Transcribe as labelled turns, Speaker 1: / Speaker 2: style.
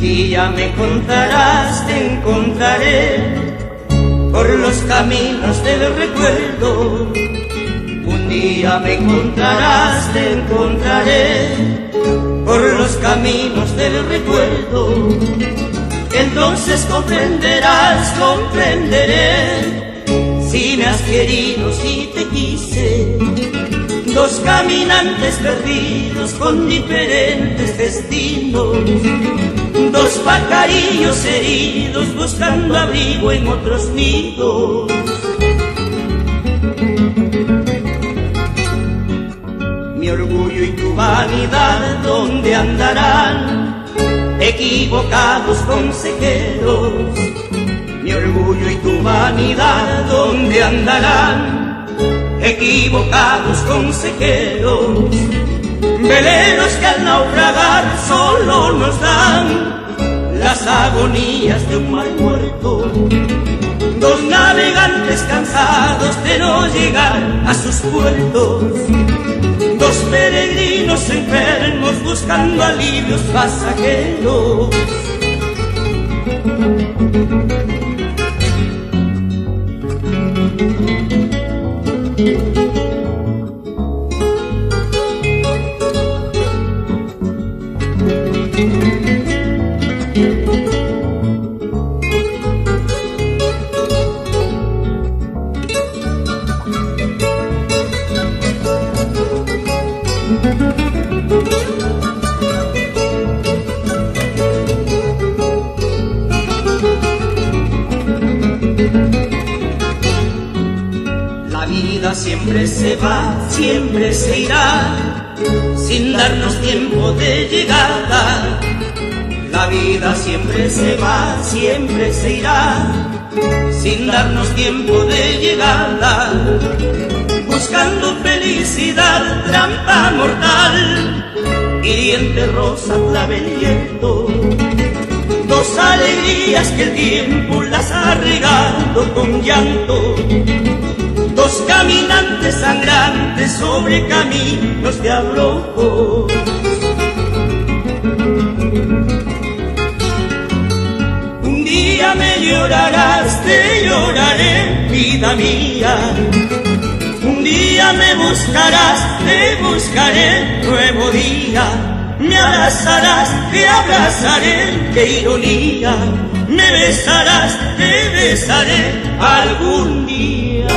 Speaker 1: día me encontrarás, te encontraré por los caminos del recuerdo. Un día me encontrarás, te encontraré por los caminos del recuerdo. Entonces comprenderás, comprenderé, si me has querido, si te quise. Dos caminantes perdidos con diferentes destinos, dos pajarillos heridos buscando abrigo en otros nidos. Mi orgullo y tu vanidad, ¿dónde andarán? Equivocados consejeros. Mi orgullo y tu vanidad, ¿dónde andarán? Equivocados consejeros. Veleros que al naufragar solo nos dan las agonías de un mar muerto. Dos navegantes cansados de no llegar a sus puertos. Dos peregrinos enfermos buscando alivios pasajeros. La vida siempre se va, siempre se irá, sin darnos tiempo de llegada. La vida siempre se va, siempre se irá, sin darnos tiempo de llegada. Buscando felicidad, trampa mortal, hiriente rosa, clavel hierto. Dos alegrías que el tiempo las ha regado con llanto. Dos caminantes sangrantes sobre caminos de abrojos. Un día me llorarás, te lloraré, vida mía. Un día me buscarás, te buscaré, nuevo día. Me abrazarás, te abrazaré, qué ironía. Me besarás, te besaré algún día.